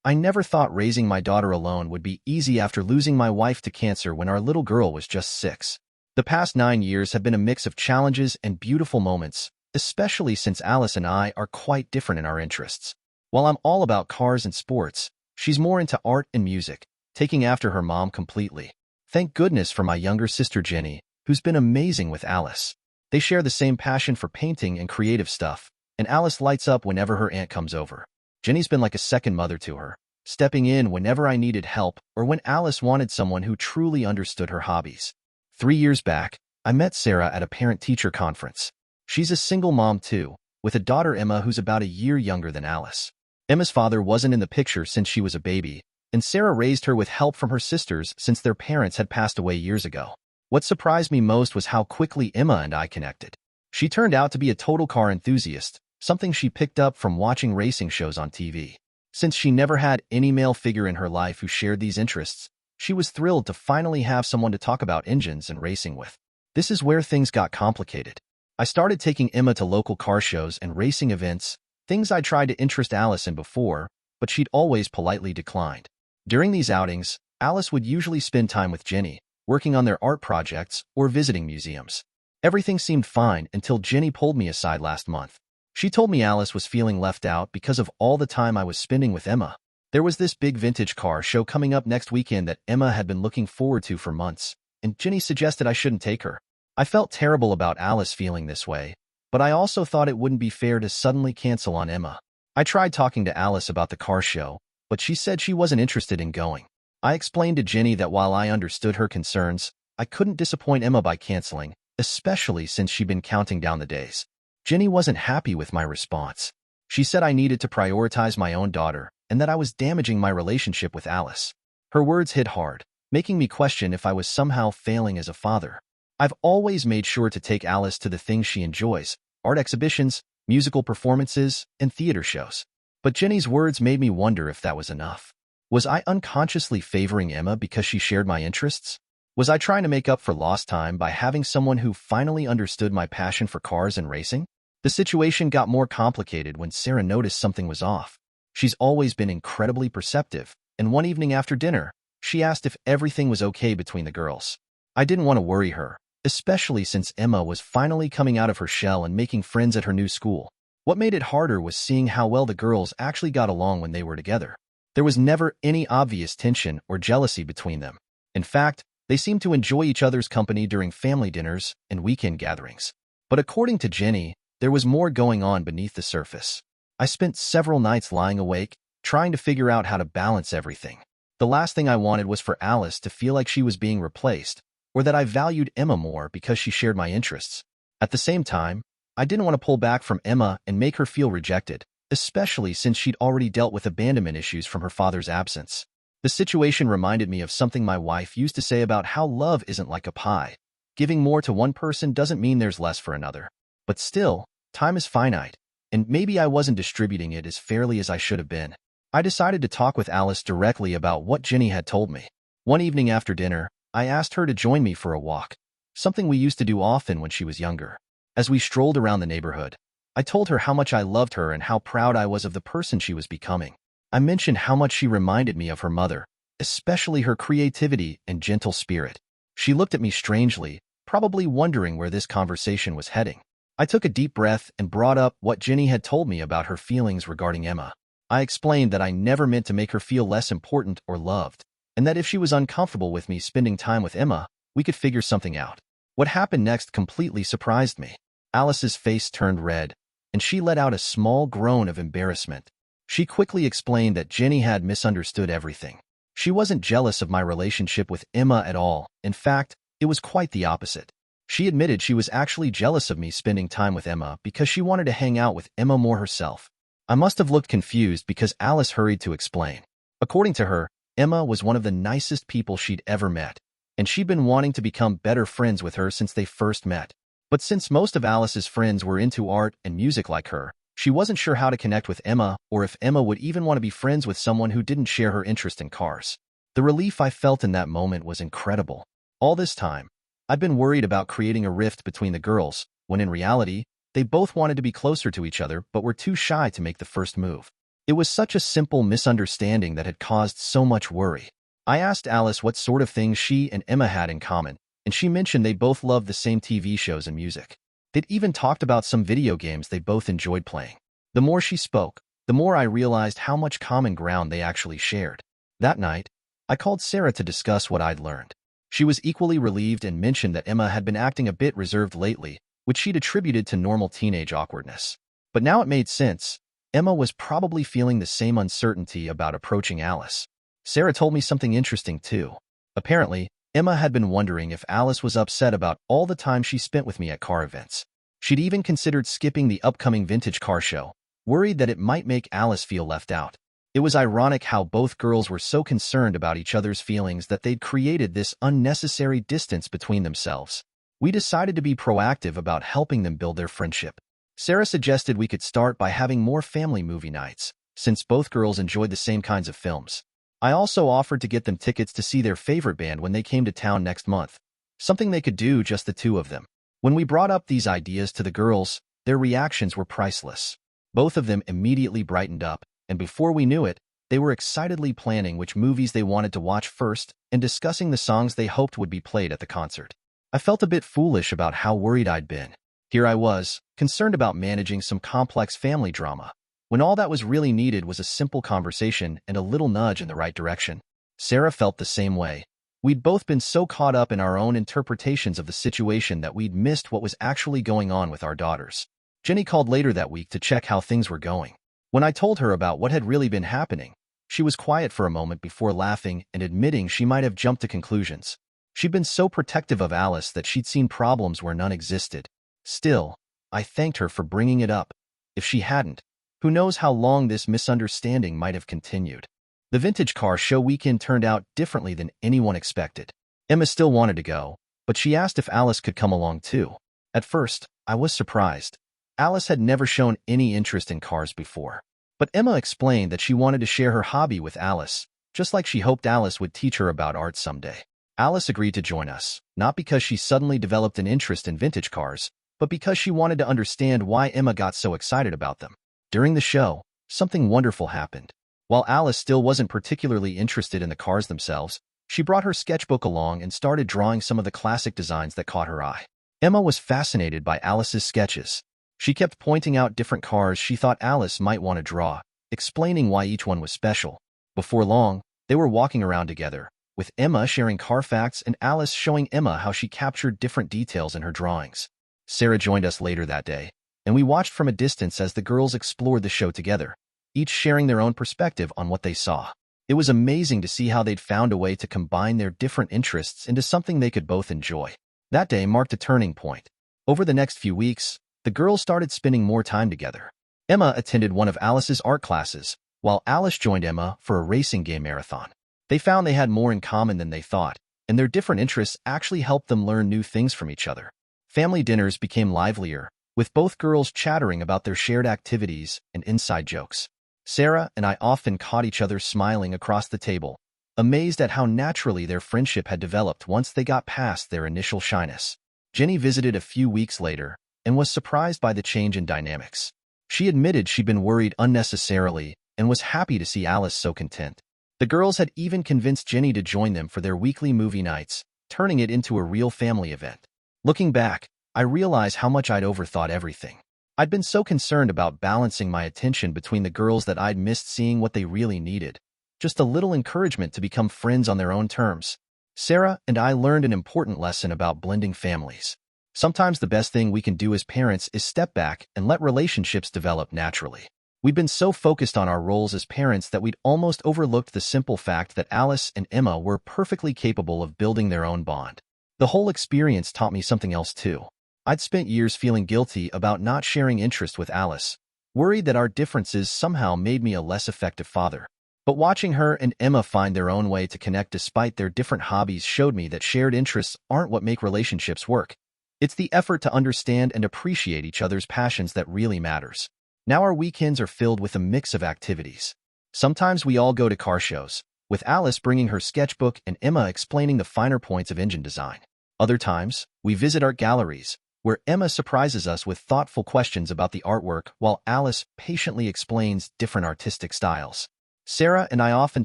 I never thought raising my daughter alone would be easy after losing my wife to cancer when our little girl was just 6. The past 9 years have been a mix of challenges and beautiful moments, especially since Alice and I are quite different in our interests. While I'm all about cars and sports, she's more into art and music, taking after her mom completely. Thank goodness for my younger sister Jenny, who's been amazing with Alice. They share the same passion for painting and creative stuff, and Alice lights up whenever her aunt comes over. Jenny's been like a second mother to her, stepping in whenever I needed help or when Alice wanted someone who truly understood her hobbies. 3 years back, I met Sarah at a parent-teacher conference. She's a single mom too, with a daughter Emma who's about a year younger than Alice. Emma's father wasn't in the picture since she was a baby, and Sarah raised her with help from her sisters since their parents had passed away years ago. What surprised me most was how quickly Emma and I connected. She turned out to be a total car enthusiast, something she picked up from watching racing shows on TV. Since she never had any male figure in her life who shared these interests, she was thrilled to finally have someone to talk about engines and racing with. This is where things got complicated. I started taking Emma to local car shows and racing events, things I tried to interest Alice in before, but she'd always politely declined. During these outings, Alice would usually spend time with Jenny, working on their art projects or visiting museums. Everything seemed fine until Jenny pulled me aside last month. She told me Alice was feeling left out because of all the time I was spending with Emma. There was this big vintage car show coming up next weekend that Emma had been looking forward to for months, and Jenny suggested I shouldn't take her. I felt terrible about Alice feeling this way, but I also thought it wouldn't be fair to suddenly cancel on Emma. I tried talking to Alice about the car show, but she said she wasn't interested in going. I explained to Jenny that while I understood her concerns, I couldn't disappoint Emma by canceling, especially since she'd been counting down the days. Jenny wasn't happy with my response. She said I needed to prioritize my own daughter and that I was damaging my relationship with Alice. Her words hit hard, making me question if I was somehow failing as a father. I've always made sure to take Alice to the things she enjoys: art exhibitions, musical performances, and theater shows. But Jenny's words made me wonder if that was enough. Was I unconsciously favoring Emma because she shared my interests? Was I trying to make up for lost time by having someone who finally understood my passion for cars and racing? The situation got more complicated when Sarah noticed something was off. She's always been incredibly perceptive, and one evening after dinner, she asked if everything was okay between the girls. I didn't want to worry her, especially since Emma was finally coming out of her shell and making friends at her new school. What made it harder was seeing how well the girls actually got along when they were together. There was never any obvious tension or jealousy between them. In fact, they seemed to enjoy each other's company during family dinners and weekend gatherings. But according to Jenny, there was more going on beneath the surface. I spent several nights lying awake, trying to figure out how to balance everything. The last thing I wanted was for Alice to feel like she was being replaced, or that I valued Emma more because she shared my interests. At the same time, I didn't want to pull back from Emma and make her feel rejected, especially since she'd already dealt with abandonment issues from her father's absence. The situation reminded me of something my wife used to say about how love isn't like a pie. Giving more to one person doesn't mean there's less for another. But still, time is finite, and maybe I wasn't distributing it as fairly as I should have been. I decided to talk with Alice directly about what Jenny had told me. One evening after dinner, I asked her to join me for a walk, something we used to do often when she was younger. As we strolled around the neighborhood, I told her how much I loved her and how proud I was of the person she was becoming. I mentioned how much she reminded me of her mother, especially her creativity and gentle spirit. She looked at me strangely, probably wondering where this conversation was heading. I took a deep breath and brought up what Jenny had told me about her feelings regarding Emma. I explained that I never meant to make her feel less important or loved, and that if she was uncomfortable with me spending time with Emma, we could figure something out. What happened next completely surprised me. Alice's face turned red, and she let out a small groan of embarrassment. She quickly explained that Jenny had misunderstood everything. She wasn't jealous of my relationship with Emma at all. In fact, it was quite the opposite. She admitted she was actually jealous of me spending time with Emma because she wanted to hang out with Emma more herself. I must have looked confused because Alice hurried to explain. According to her, Emma was one of the nicest people she'd ever met, and she'd been wanting to become better friends with her since they first met. But since most of Alice's friends were into art and music like her, she wasn't sure how to connect with Emma or if Emma would even want to be friends with someone who didn't share her interest in cars. The relief I felt in that moment was incredible. All this time, I'd been worried about creating a rift between the girls, when in reality, they both wanted to be closer to each other but were too shy to make the first move. It was such a simple misunderstanding that had caused so much worry. I asked Alice what sort of things she and Emma had in common, and she mentioned they both loved the same TV shows and music. They'd even talked about some video games they both enjoyed playing. The more she spoke, the more I realized how much common ground they actually shared. That night, I called Sarah to discuss what I'd learned. She was equally relieved and mentioned that Emma had been acting a bit reserved lately, which she'd attributed to normal teenage awkwardness. But now it made sense. Emma was probably feeling the same uncertainty about approaching Alice. Sarah told me something interesting too. Apparently, Emma had been wondering if Alice was upset about all the time she spent with me at car events. She'd even considered skipping the upcoming vintage car show, worried that it might make Alice feel left out. It was ironic how both girls were so concerned about each other's feelings that they'd created this unnecessary distance between themselves. We decided to be proactive about helping them build their friendship. Sarah suggested we could start by having more family movie nights, since both girls enjoyed the same kinds of films. I also offered to get them tickets to see their favorite band when they came to town next month, something they could do just the two of them. When we brought up these ideas to the girls, their reactions were priceless. Both of them immediately brightened up, and before we knew it, they were excitedly planning which movies they wanted to watch first and discussing the songs they hoped would be played at the concert. I felt a bit foolish about how worried I'd been. Here I was, concerned about managing some complex family drama, when all that was really needed was a simple conversation and a little nudge in the right direction. Sarah felt the same way. We'd both been so caught up in our own interpretations of the situation that we'd missed what was actually going on with our daughters. Jenny called later that week to check how things were going. When I told her about what had really been happening, she was quiet for a moment before laughing and admitting she might have jumped to conclusions. She'd been so protective of Alice that she'd seen problems where none existed. Still, I thanked her for bringing it up. If she hadn't, who knows how long this misunderstanding might have continued. The vintage car show weekend turned out differently than anyone expected. Emma still wanted to go, but she asked if Alice could come along too. At first, I was surprised. Alice had never shown any interest in cars before. But Emma explained that she wanted to share her hobby with Alice, just like she hoped Alice would teach her about art someday. Alice agreed to join us, not because she suddenly developed an interest in vintage cars, but because she wanted to understand why Emma got so excited about them. During the show, something wonderful happened. While Alice still wasn't particularly interested in the cars themselves, she brought her sketchbook along and started drawing some of the classic designs that caught her eye. Emma was fascinated by Alice's sketches. She kept pointing out different cars she thought Alice might want to draw, explaining why each one was special. Before long, they were walking around together, with Emma sharing car facts and Alice showing Emma how she captured different details in her drawings. Sarah joined us later that day, and we watched from a distance as the girls explored the show together, each sharing their own perspective on what they saw. It was amazing to see how they'd found a way to combine their different interests into something they could both enjoy. That day marked a turning point. Over the next few weeks, the girls started spending more time together. Emma attended one of Alice's art classes, while Alice joined Emma for a racing game marathon. They found they had more in common than they thought, and their different interests actually helped them learn new things from each other. Family dinners became livelier, with both girls chattering about their shared activities and inside jokes. Sarah and I often caught each other smiling across the table, amazed at how naturally their friendship had developed once they got past their initial shyness. Jenny visited a few weeks later and was surprised by the change in dynamics. She admitted she'd been worried unnecessarily and was happy to see Alice so content. The girls had even convinced Jenny to join them for their weekly movie nights, turning it into a real family event. Looking back, I realized how much I'd overthought everything. I'd been so concerned about balancing my attention between the girls that I'd missed seeing what they really needed. Just a little encouragement to become friends on their own terms. Sarah and I learned an important lesson about blending families. Sometimes the best thing we can do as parents is step back and let relationships develop naturally. We'd been so focused on our roles as parents that we'd almost overlooked the simple fact that Alice and Emma were perfectly capable of building their own bond. The whole experience taught me something else too. I'd spent years feeling guilty about not sharing interest with Alice, worried that our differences somehow made me a less effective father. But watching her and Emma find their own way to connect despite their different hobbies showed me that shared interests aren't what make relationships work. It's the effort to understand and appreciate each other's passions that really matters. Now our weekends are filled with a mix of activities. Sometimes we all go to car shows, with Alice bringing her sketchbook and Emma explaining the finer points of engine design. Other times, we visit art galleries, where Emma surprises us with thoughtful questions about the artwork while Alice patiently explains different artistic styles. Sarah and I often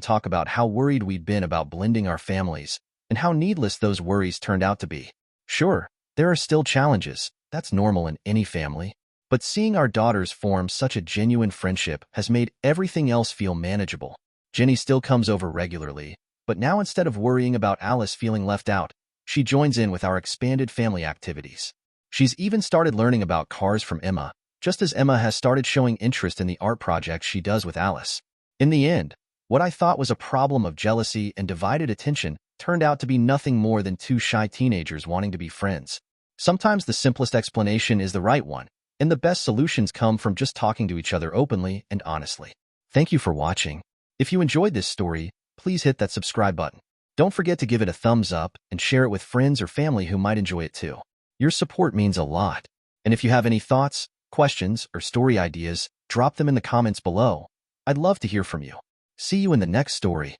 talk about how worried we'd been about blending our families and how needless those worries turned out to be. Sure, there are still challenges. That's normal in any family. But seeing our daughters form such a genuine friendship has made everything else feel manageable. Jenny still comes over regularly, but now instead of worrying about Alice feeling left out, she joins in with our expanded family activities. She's even started learning about cars from Emma, just as Emma has started showing interest in the art projects she does with Alice. In the end, what I thought was a problem of jealousy and divided attention turned out to be nothing more than two shy teenagers wanting to be friends. Sometimes the simplest explanation is the right one, and the best solutions come from just talking to each other openly and honestly. Thank you for watching. If you enjoyed this story, please hit that subscribe button. Don't forget to give it a thumbs up and share it with friends or family who might enjoy it too. Your support means a lot. And if you have any thoughts, questions, or story ideas, drop them in the comments below. I'd love to hear from you. See you in the next story.